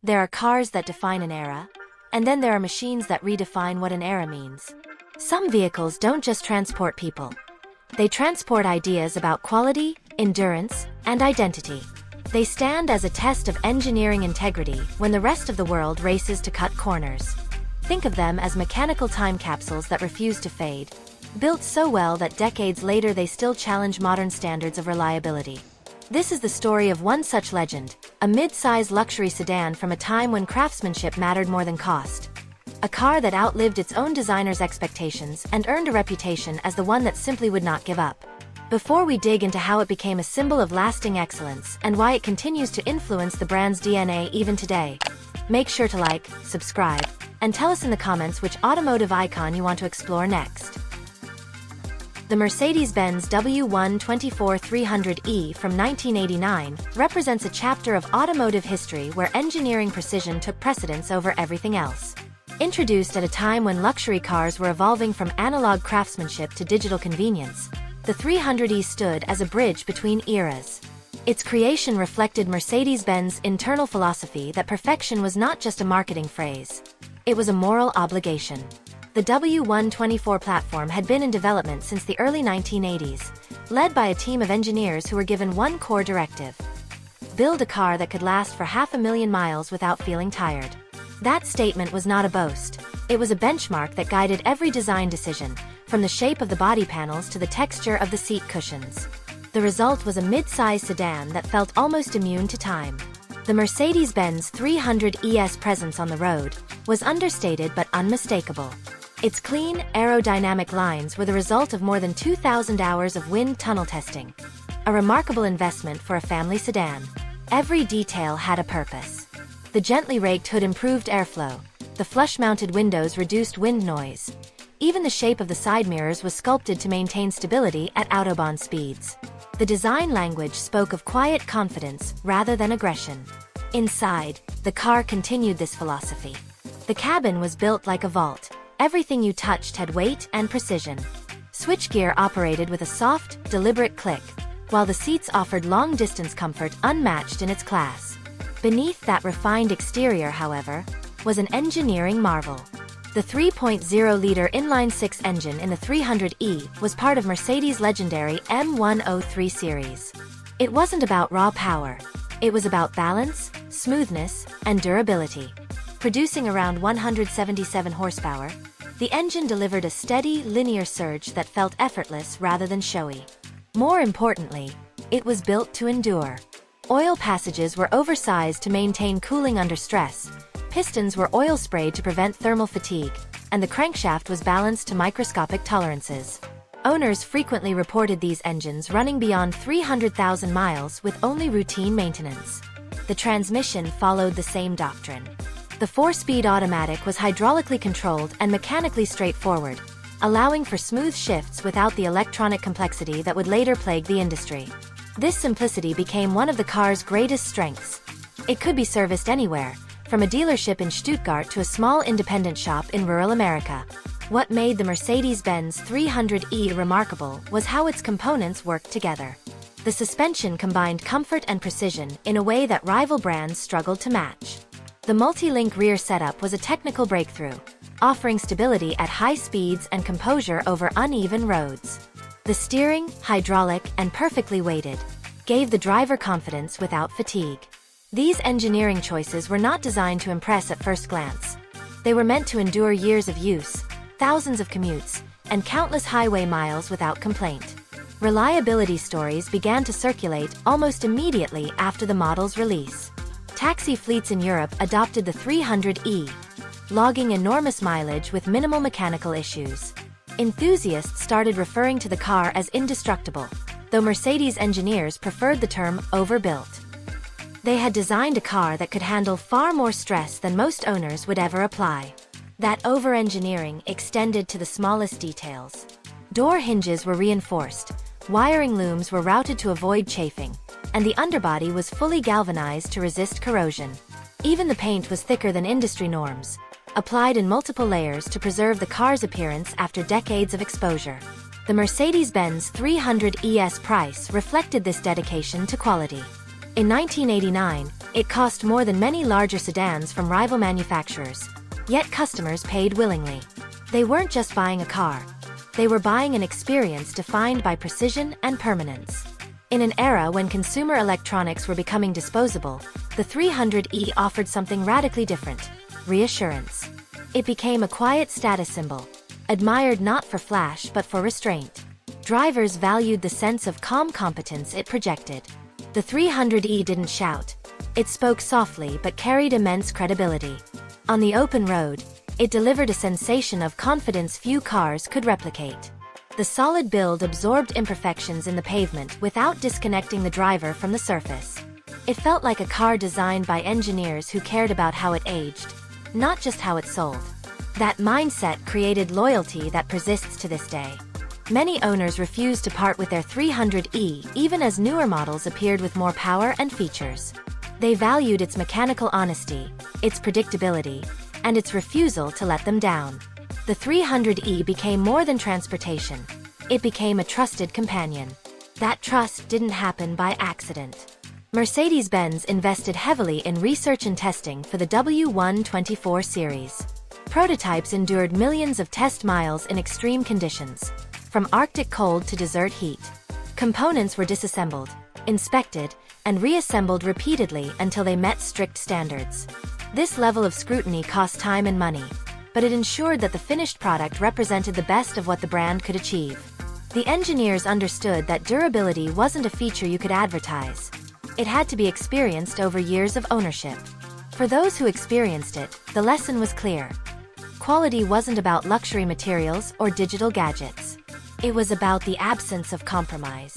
There are cars that define an era, and then there are machines that redefine what an era means. Some vehicles don't just transport people. They transport ideas about quality, endurance, and identity. They stand as a test of engineering integrity when the rest of the world races to cut corners. Think of them as mechanical time capsules that refuse to fade, built so well that decades later they still challenge modern standards of reliability. This is the story of one such legend, a mid-size luxury sedan from a time when craftsmanship mattered more than cost. A car that outlived its own designer's expectations and earned a reputation as the one that simply would not give up. Before we dig into how it became a symbol of lasting excellence and why it continues to influence the brand's DNA even today, make sure to like, subscribe, and tell us in the comments which automotive icon you want to explore next. The Mercedes-Benz W124 300e from 1989 represents a chapter of automotive history where engineering precision took precedence over everything else. Introduced at a time when luxury cars were evolving from analog craftsmanship to digital convenience, the 300e stood as a bridge between eras. Its creation reflected Mercedes-Benz's internal philosophy that perfection was not just a marketing phrase. It was a moral obligation. The W124 platform had been in development since the early 1980s, led by a team of engineers who were given one core directive: build a car that could last for 500,000 miles without feeling tired. That statement was not a boast. It was a benchmark that guided every design decision, from the shape of the body panels to the texture of the seat cushions. The result was a mid-size sedan that felt almost immune to time. The Mercedes-Benz 300E's presence on the road was understated but unmistakable. Its clean, aerodynamic lines were the result of more than 2,000 hours of wind tunnel testing. A remarkable investment for a family sedan. Every detail had a purpose. The gently raked hood improved airflow. The flush-mounted windows reduced wind noise. Even the shape of the side mirrors was sculpted to maintain stability at autobahn speeds. The design language spoke of quiet confidence rather than aggression. Inside, the car continued this philosophy. The cabin was built like a vault. Everything you touched had weight and precision. Switchgear operated with a soft, deliberate click, while the seats offered long-distance comfort unmatched in its class. Beneath that refined exterior, however, was an engineering marvel. The 3.0-liter inline-six engine in the 300e was part of Mercedes' legendary M103 series. It wasn't about raw power. It was about balance, smoothness, and durability. Producing around 177 horsepower, the engine delivered a steady, linear surge that felt effortless rather than showy. More importantly, it was built to endure. Oil passages were oversized to maintain cooling under stress, pistons were oil-sprayed to prevent thermal fatigue, and the crankshaft was balanced to microscopic tolerances. Owners frequently reported these engines running beyond 300,000 miles with only routine maintenance. The transmission followed the same doctrine. The 4-speed automatic was hydraulically controlled and mechanically straightforward, allowing for smooth shifts without the electronic complexity that would later plague the industry. This simplicity became one of the car's greatest strengths. It could be serviced anywhere, from a dealership in Stuttgart to a small independent shop in rural America. What made the Mercedes-Benz 300e remarkable was how its components worked together. The suspension combined comfort and precision in a way that rival brands struggled to match. The multi-link rear setup was a technical breakthrough, offering stability at high speeds and composure over uneven roads. The steering, hydraulic, and perfectly weighted, gave the driver confidence without fatigue. These engineering choices were not designed to impress at first glance. They were meant to endure years of use, thousands of commutes, and countless highway miles without complaint. Reliability stories began to circulate almost immediately after the model's release. Taxi fleets in Europe adopted the 300e, logging enormous mileage with minimal mechanical issues. Enthusiasts started referring to the car as indestructible, though Mercedes engineers preferred the term overbuilt. They had designed a car that could handle far more stress than most owners would ever apply. That over-engineering extended to the smallest details. Door hinges were reinforced, wiring looms were routed to avoid chafing, and the underbody was fully galvanized to resist corrosion. Even the paint was thicker than industry norms, applied in multiple layers to preserve the car's appearance after decades of exposure. The Mercedes-Benz 300ES price reflected this dedication to quality. In 1989, It cost more than many larger sedans from rival manufacturers. Yet customers paid willingly. They weren't just buying a car. They were buying an experience defined by precision and permanence. In an era when consumer electronics were becoming disposable, the 300e offered something radically different: reassurance. It became a quiet status symbol, admired not for flash but for restraint. Drivers valued the sense of calm competence it projected. The 300e didn't shout. It spoke softly but carried immense credibility. On the open road, it delivered a sensation of confidence few cars could replicate. The solid build absorbed imperfections in the pavement without disconnecting the driver from the surface. It felt like a car designed by engineers who cared about how it aged, not just how it sold. That mindset created loyalty that persists to this day. Many owners refused to part with their 300e even as newer models appeared with more power and features. They valued its mechanical honesty, its predictability, and its refusal to let them down. The 300e became more than transportation. It became a trusted companion. That trust didn't happen by accident. Mercedes-Benz invested heavily in research and testing for the W124 series. Prototypes endured millions of test miles in extreme conditions, from Arctic cold to desert heat. Components were disassembled, inspected, and reassembled repeatedly until they met strict standards. This level of scrutiny cost time and money, but it ensured that the finished product represented the best of what the brand could achieve. The engineers understood that durability wasn't a feature you could advertise. It had to be experienced over years of ownership. For those who experienced it, the lesson was clear. Quality wasn't about luxury materials or digital gadgets. It was about the absence of compromise.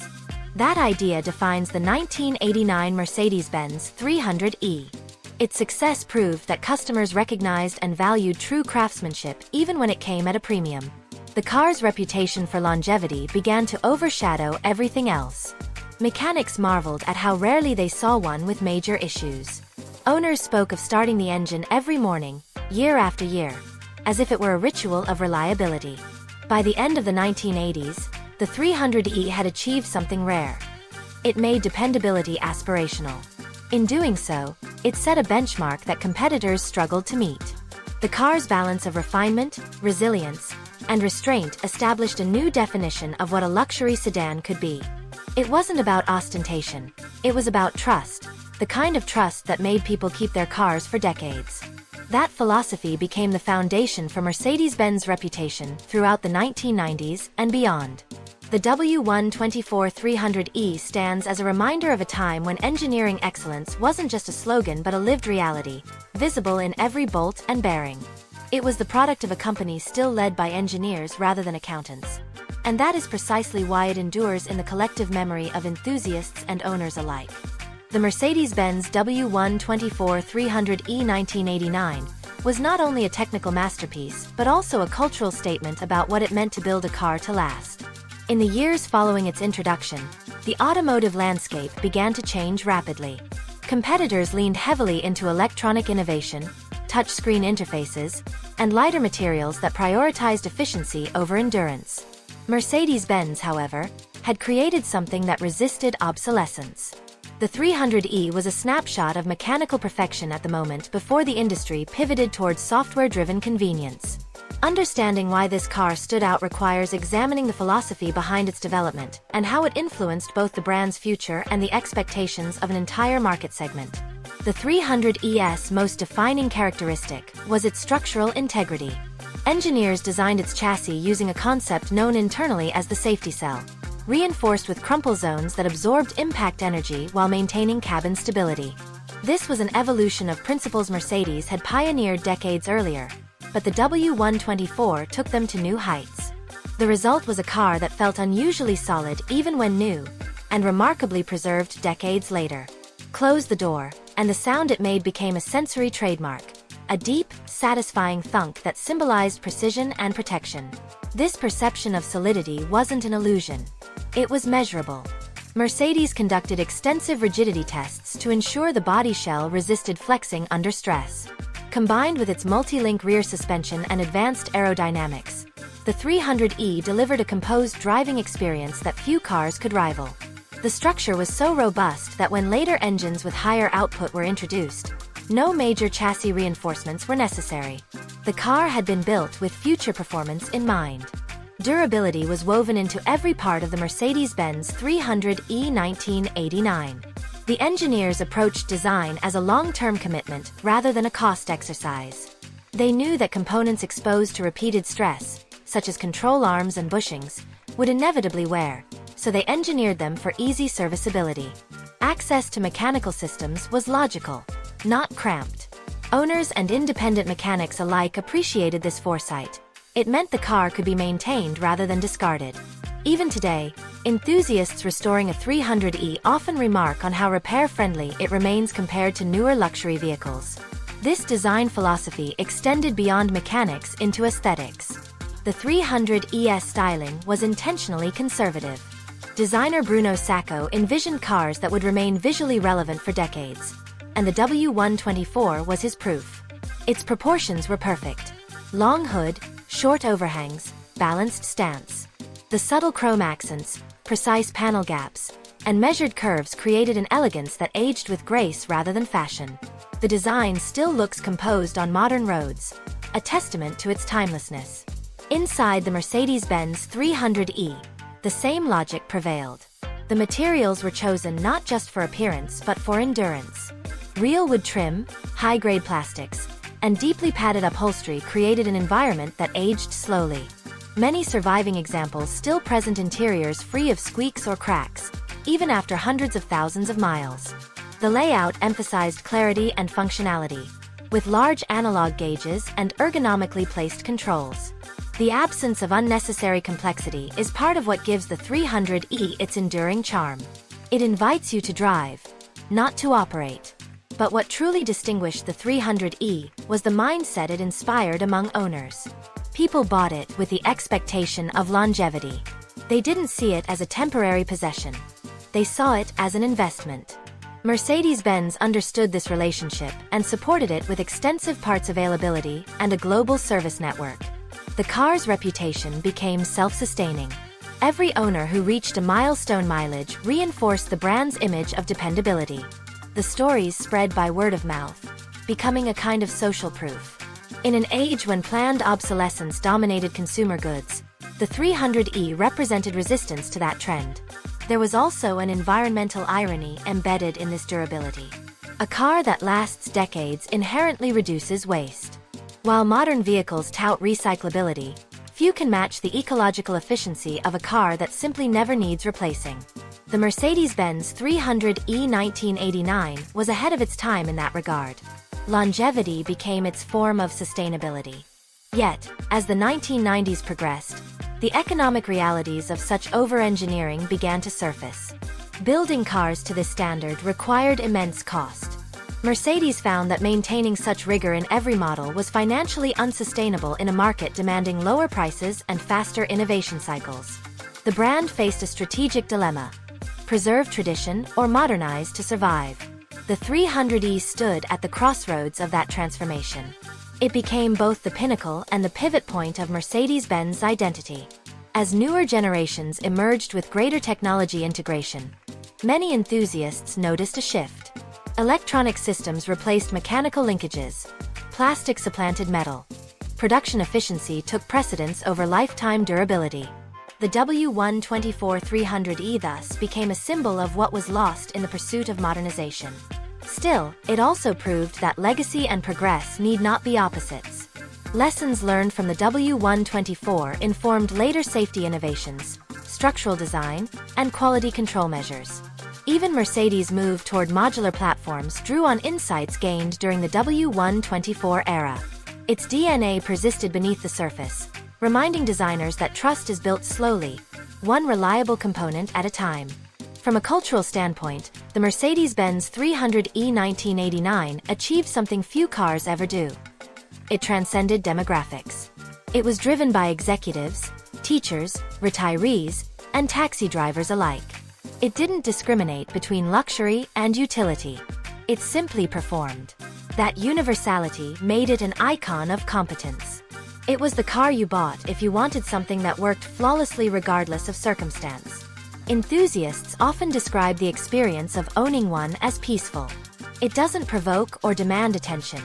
That idea defines the 1989 Mercedes-Benz 300e. Its success proved that customers recognized and valued true craftsmanship even when it came at a premium. The car's reputation for longevity began to overshadow everything else. Mechanics marveled at how rarely they saw one with major issues. Owners spoke of starting the engine every morning, year after year, as if it were a ritual of reliability. By the end of the 1980s, the 300e had achieved something rare. It made dependability aspirational. In doing so, it set a benchmark that competitors struggled to meet. The car's balance of refinement, resilience, and restraint established a new definition of what a luxury sedan could be. It wasn't about ostentation. It was about trust, the kind of trust that made people keep their cars for decades. That philosophy became the foundation for Mercedes-Benz reputation throughout the 1990s and beyond. The W124 300e stands as a reminder of a time when engineering excellence wasn't just a slogan but a lived reality, visible in every bolt and bearing. It was the product of a company still led by engineers rather than accountants. And that is precisely why it endures in the collective memory of enthusiasts and owners alike. The Mercedes-Benz W124 300e 1989 was not only a technical masterpiece but also a cultural statement about what it meant to build a car to last. In the years following its introduction, the automotive landscape began to change rapidly. Competitors leaned heavily into electronic innovation, touchscreen interfaces, and lighter materials that prioritized efficiency over endurance. Mercedes-Benz, however, had created something that resisted obsolescence. The 300e was a snapshot of mechanical perfection at the moment before the industry pivoted towards software-driven convenience. Understanding why this car stood out requires examining the philosophy behind its development and how it influenced both the brand's future and the expectations of an entire market segment. The 300E's most defining characteristic was its structural integrity. Engineers designed its chassis using a concept known internally as the safety cell, reinforced with crumple zones that absorbed impact energy while maintaining cabin stability. This was an evolution of principles Mercedes had pioneered decades earlier, but the W124 took them to new heights. The result was a car that felt unusually solid even when new, and remarkably preserved decades later. Close the door, and the sound it made became a sensory trademark, a deep, satisfying thunk that symbolized precision and protection. This perception of solidity wasn't an illusion. It was measurable. Mercedes conducted extensive rigidity tests to ensure the body shell resisted flexing under stress. Combined with its multi-link rear suspension and advanced aerodynamics, the 300e delivered a composed driving experience that few cars could rival. The structure was so robust that when later engines with higher output were introduced, no major chassis reinforcements were necessary. The car had been built with future performance in mind. Durability was woven into every part of the Mercedes-Benz 300e 1989. The engineers approached design as a long-term commitment rather than a cost exercise. They knew that components exposed to repeated stress, such as control arms and bushings, would inevitably wear, so they engineered them for easy serviceability. Access to mechanical systems was logical, not cramped. Owners and independent mechanics alike appreciated this foresight. It meant the car could be maintained rather than discarded. Even today, enthusiasts restoring a 300e often remark on how repair-friendly it remains compared to newer luxury vehicles. This design philosophy extended beyond mechanics into aesthetics. The 300e's styling was intentionally conservative. Designer Bruno Sacco envisioned cars that would remain visually relevant for decades, and the W124 was his proof. Its proportions were perfect. Long hood, short overhangs, balanced stance. The subtle chrome accents, precise panel gaps, and measured curves created an elegance that aged with grace rather than fashion. The design still looks composed on modern roads, a testament to its timelessness. Inside the Mercedes-Benz 300e, the same logic prevailed. The materials were chosen not just for appearance but for endurance. Real wood trim, high-grade plastics, and deeply padded upholstery created an environment that aged slowly. Many surviving examples still present interiors free of squeaks or cracks, even after hundreds of thousands of miles. The layout emphasized clarity and functionality, with large analog gauges and ergonomically placed controls. The absence of unnecessary complexity is part of what gives the 300e its enduring charm. It invites you to drive, not to operate. But what truly distinguished the 300e was the mindset it inspired among owners. People bought it with the expectation of longevity. They didn't see it as a temporary possession. They saw it as an investment. Mercedes-Benz understood this relationship and supported it with extensive parts availability and a global service network. The car's reputation became self-sustaining. Every owner who reached a milestone mileage reinforced the brand's image of dependability. The stories spread by word of mouth, becoming a kind of social proof. In an age when planned obsolescence dominated consumer goods, the 300e represented resistance to that trend. There was also an environmental irony embedded in this durability. A car that lasts decades inherently reduces waste. While modern vehicles tout recyclability, few can match the ecological efficiency of a car that simply never needs replacing. The Mercedes-Benz 300e 1989 was ahead of its time in that regard. Longevity became its form of sustainability. Yet, as the 1990s progressed, the economic realities of such over-engineering began to surface. Building cars to this standard required immense cost. Mercedes found that maintaining such rigor in every model was financially unsustainable in a market demanding lower prices and faster innovation cycles. The brand faced a strategic dilemma: preserve tradition or modernize to survive. The 300e stood at the crossroads of that transformation. It became both the pinnacle and the pivot point of Mercedes-Benz identity. As newer generations emerged with greater technology integration, many enthusiasts noticed a shift. Electronic systems replaced mechanical linkages. Plastic supplanted metal. Production efficiency took precedence over lifetime durability. The W124 300e thus became a symbol of what was lost in the pursuit of modernization. Still, it also proved that legacy and progress need not be opposites. Lessons learned from the W124 informed later safety innovations, structural design, and quality control measures. Even Mercedes' move toward modular platforms drew on insights gained during the W124 era. Its DNA persisted beneath the surface, reminding designers that trust is built slowly, one reliable component at a time. From a cultural standpoint, the Mercedes-Benz 300e 1989 achieved something few cars ever do. It transcended demographics. It was driven by executives, teachers, retirees, and taxi drivers alike. It didn't discriminate between luxury and utility. It simply performed. That universality made it an icon of competence. It was the car you bought if you wanted something that worked flawlessly regardless of circumstance. Enthusiasts often describe the experience of owning one as peaceful. It doesn't provoke or demand attention.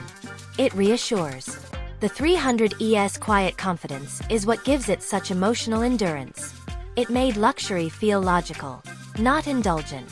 It reassures. The 300E's quiet confidence is what gives it such emotional endurance. It made luxury feel logical, not indulgent.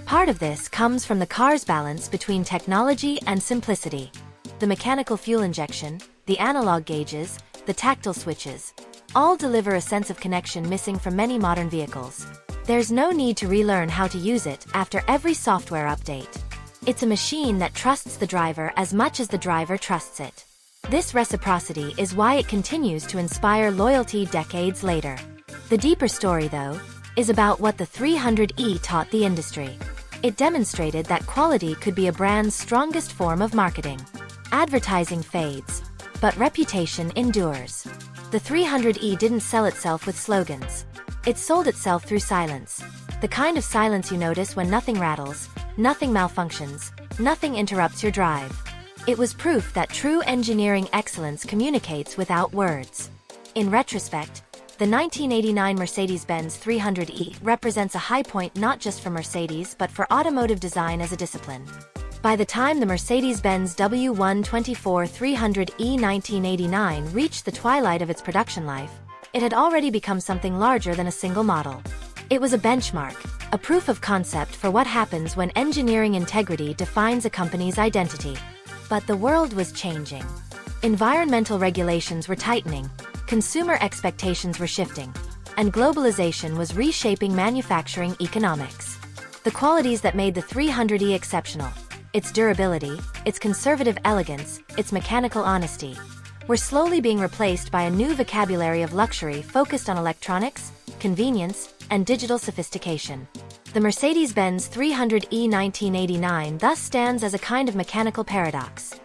Part of this comes from the car's balance between technology and simplicity. The mechanical fuel injection, the analog gauges, the tactile switches, all deliver a sense of connection missing from many modern vehicles. There's no need to relearn how to use it after every software update. It's a machine that trusts the driver as much as the driver trusts it. This reciprocity is why it continues to inspire loyalty decades later. The deeper story, though, is about what the 300E taught the industry. It demonstrated that quality could be a brand's strongest form of marketing. Advertising fades, but reputation endures. The 300E didn't sell itself with slogans. It sold itself through silence. The kind of silence you notice when nothing rattles, nothing malfunctions, nothing interrupts your drive. It was proof that true engineering excellence communicates without words. In retrospect, the 1989 Mercedes-Benz 300E represents a high point not just for Mercedes but for automotive design as a discipline. By the time the Mercedes-Benz W124 300E 1989 reached the twilight of its production life, it had already become something larger than a single model. It was a benchmark, a proof of concept for what happens when engineering integrity defines a company's identity. But the world was changing. Environmental regulations were tightening, consumer expectations were shifting, and globalization was reshaping manufacturing economics. The qualities that made the 300E exceptional, its durability, its conservative elegance, its mechanical honesty, were slowly being replaced by a new vocabulary of luxury focused on electronics, convenience, and digital sophistication. The Mercedes-Benz 300E 1989 thus stands as a kind of mechanical paradox.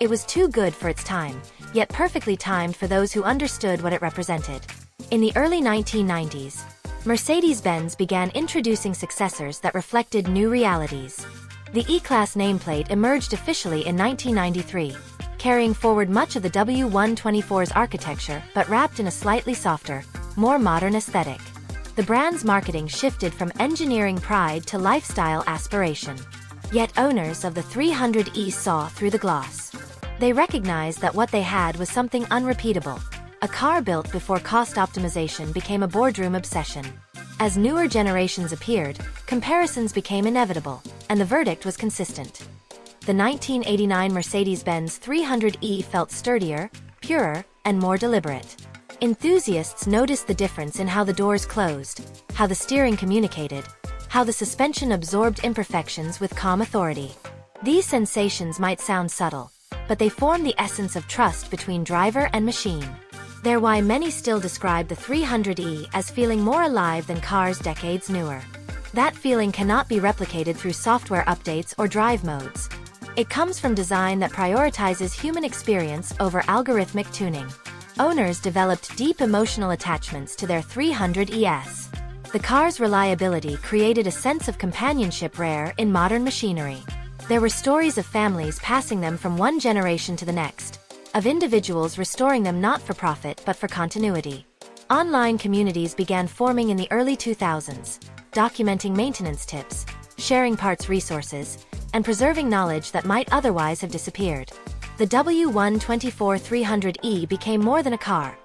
It was too good for its time, yet perfectly timed for those who understood what it represented. In the early 1990s, Mercedes-Benz began introducing successors that reflected new realities. The E-Class nameplate emerged officially in 1993, carrying forward much of the W124's architecture but wrapped in a slightly softer, more modern aesthetic. The brand's marketing shifted from engineering pride to lifestyle aspiration. Yet owners of the 300E saw through the gloss. They recognized that what they had was something unrepeatable. A car built before cost optimization became a boardroom obsession. As newer generations appeared, comparisons became inevitable, and the verdict was consistent. The 1989 Mercedes-Benz 300E felt sturdier, purer, and more deliberate. Enthusiasts noticed the difference in how the doors closed, how the steering communicated, how the suspension absorbed imperfections with calm authority. These sensations might sound subtle, but they form the essence of trust between driver and machine. They're why many still describe the 300E as feeling more alive than cars decades newer. That feeling cannot be replicated through software updates or drive modes. It comes from design that prioritizes human experience over algorithmic tuning. Owners developed deep emotional attachments to their 300ES. The car's reliability created a sense of companionship rare in modern machinery. There were stories of families passing them from one generation to the next, of individuals restoring them not for profit but for continuity. Online communities began forming in the early 2000s, documenting maintenance tips, sharing parts resources, and preserving knowledge that might otherwise have disappeared. The W124 300E became more than a car.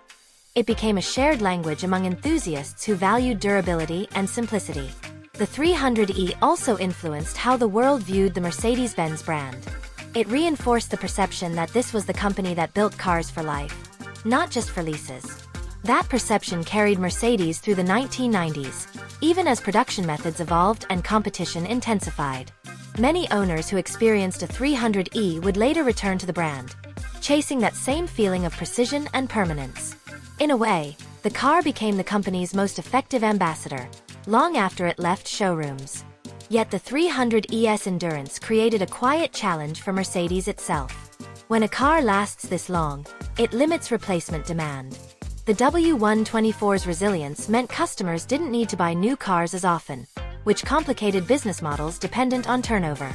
It became a shared language among enthusiasts who valued durability and simplicity. The 300E also influenced how the world viewed the Mercedes-Benz brand. It reinforced the perception that this was the company that built cars for life, not just for leases. That perception carried Mercedes through the 1990s, even as production methods evolved and competition intensified. Many owners who experienced a 300E would later return to the brand, chasing that same feeling of precision and permanence. In a way, the car became the company's most effective ambassador, long after it left showrooms. Yet the 300E's endurance created a quiet challenge for Mercedes itself. When a car lasts this long, it limits replacement demand. The W124's resilience meant customers didn't need to buy new cars as often, which complicated business models dependent on turnover.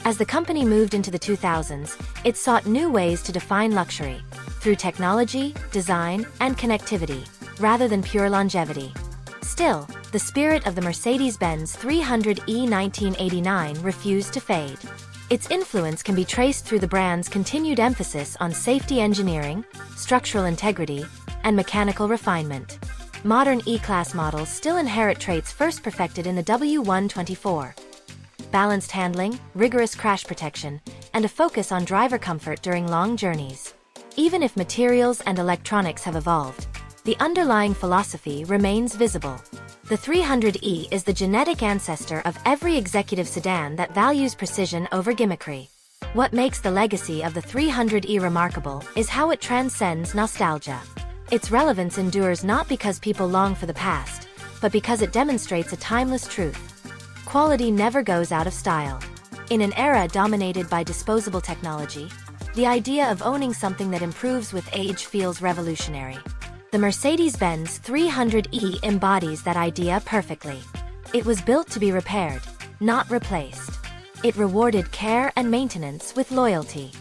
As the company moved into the 2000s, it sought new ways to define luxury, through technology, design, and connectivity, rather than pure longevity. Still, the spirit of the Mercedes-Benz 300e 1989 refused to fade. Its influence can be traced through the brand's continued emphasis on safety engineering, structural integrity, and mechanical refinement. Modern E-Class models still inherit traits first perfected in the W124. Balanced handling, rigorous crash protection, and a focus on driver comfort during long journeys. Even if materials and electronics have evolved, the underlying philosophy remains visible. The 300e is the genetic ancestor of every executive sedan that values precision over gimmickry. What makes the legacy of the 300e remarkable is how it transcends nostalgia. Its relevance endures not because people long for the past, but because it demonstrates a timeless truth. Quality never goes out of style. In an era dominated by disposable technology, the idea of owning something that improves with age feels revolutionary. The Mercedes-Benz 300e embodies that idea perfectly. It was built to be repaired, not replaced. It rewarded care and maintenance with loyalty.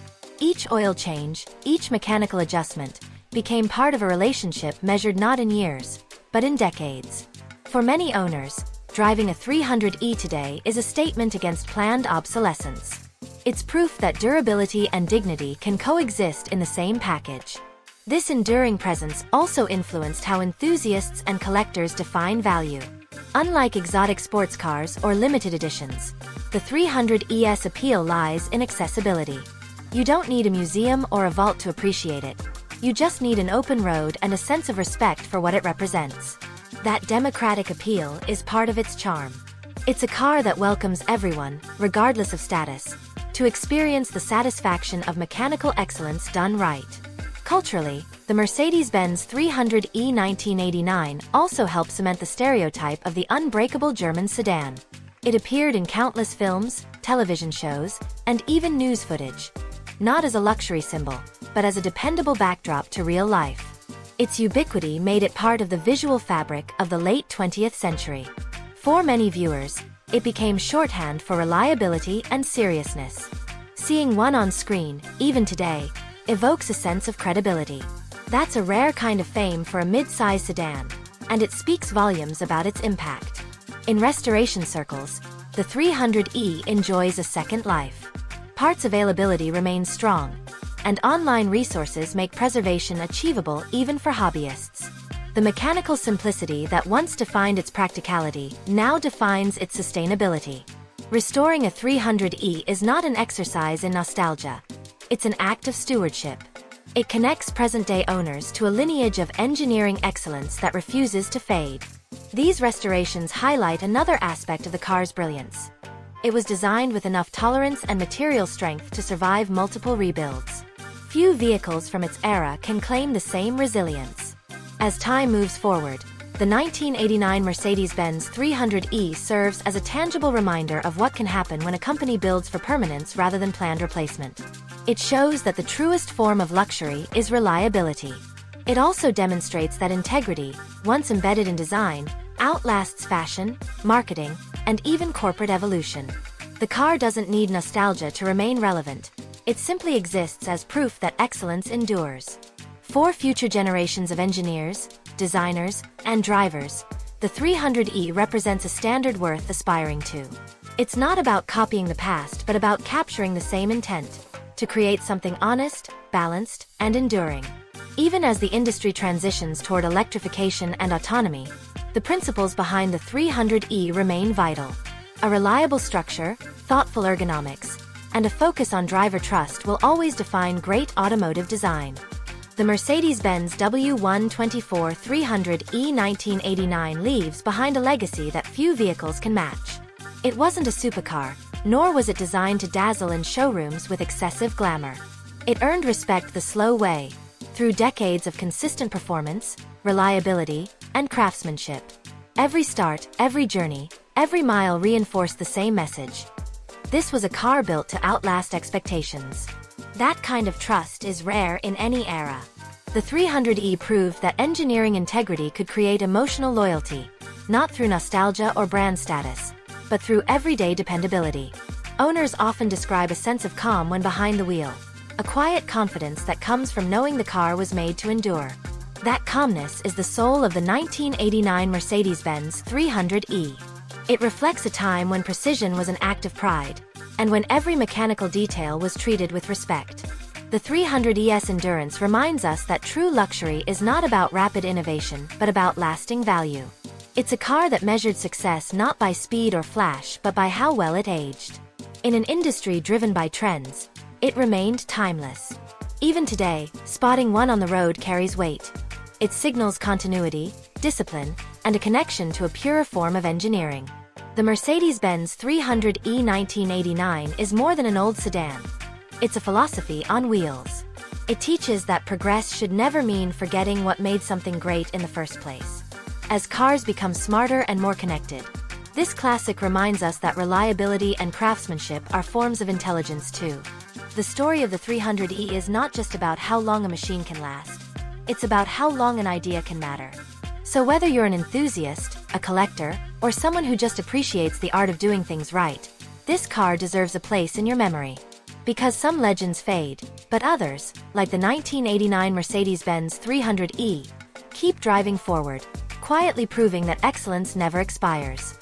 Each oil change, each mechanical adjustment, became part of a relationship measured not in years, but in decades. For many owners, driving a 300e today is a statement against planned obsolescence. It's proof that durability and dignity can coexist in the same package. This enduring presence also influenced how enthusiasts and collectors define value. Unlike exotic sports cars or limited editions, the 300ES appeal lies in accessibility. You don't need a museum or a vault to appreciate it. You just need an open road and a sense of respect for what it represents. That democratic appeal is part of its charm. It's a car that welcomes everyone, regardless of status, to experience the satisfaction of mechanical excellence done right. Culturally, the Mercedes-Benz 300e 1989 also helped cement the stereotype of the unbreakable German sedan. It appeared in countless films, television shows, and even news footage. Not as a luxury symbol, but as a dependable backdrop to real life. Its ubiquity made it part of the visual fabric of the late 20th century. For many viewers, it became shorthand for reliability and seriousness. Seeing one on screen, even today, evokes a sense of credibility. That's a rare kind of fame for a mid-size sedan, and it speaks volumes about its impact. In restoration circles, the 300e enjoys a second life. Parts availability remains strong, and online resources make preservation achievable even for hobbyists. The mechanical simplicity that once defined its practicality now defines its sustainability. Restoring a 300e is not an exercise in nostalgia. It's an act of stewardship. It connects present-day owners to a lineage of engineering excellence that refuses to fade. These restorations highlight another aspect of the car's brilliance. It was designed with enough tolerance and material strength to survive multiple rebuilds. Few vehicles from its era can claim the same resilience. As time moves forward, the 1989 Mercedes-Benz 300e serves as a tangible reminder of what can happen when a company builds for permanence rather than planned replacement. It shows that the truest form of luxury is reliability. It also demonstrates that integrity, once embedded in design, outlasts fashion, marketing, and even corporate evolution. The car doesn't need nostalgia to remain relevant. It simply exists as proof that excellence endures. For future generations of engineers, designers, and drivers, the 300e represents a standard worth aspiring to. It's not about copying the past but about capturing the same intent, to create something honest, balanced, and enduring. Even as the industry transitions toward electrification and autonomy, the principles behind the 300e remain vital. A reliable structure, thoughtful ergonomics, and a focus on driver trust will always define great automotive design. The Mercedes-Benz W124 300e 1989 leaves behind a legacy that few vehicles can match. It wasn't a supercar, nor was it designed to dazzle in showrooms with excessive glamour. It earned respect the slow way, through decades of consistent performance, reliability, and craftsmanship. Every start, every journey, every mile reinforced the same message. This was a car built to outlast expectations. That kind of trust is rare in any era. The 300e proved that engineering integrity could create emotional loyalty, not through nostalgia or brand status, but through everyday dependability. Owners often describe a sense of calm when behind the wheel, a quiet confidence that comes from knowing the car was made to endure. That calmness is the soul of the 1989 Mercedes-Benz 300e. It reflects a time when precision was an act of pride, and when every mechanical detail was treated with respect. The 300e's endurance reminds us that true luxury is not about rapid innovation, but about lasting value. It's a car that measured success not by speed or flash, but by how well it aged. In an industry driven by trends, it remained timeless. Even today, spotting one on the road carries weight. It signals continuity, discipline, and a connection to a purer form of engineering. The Mercedes-Benz 300e 1989 is more than an old sedan. It's a philosophy on wheels. It teaches that progress should never mean forgetting what made something great in the first place. As cars become smarter and more connected, this classic reminds us that reliability and craftsmanship are forms of intelligence too. The story of the 300e is not just about how long a machine can last. It's about how long an idea can matter. So whether you're an enthusiast, a collector, or someone who just appreciates the art of doing things right, this car deserves a place in your memory. Because some legends fade, but others, like the 1989 Mercedes-Benz 300e, keep driving forward, quietly proving that excellence never expires.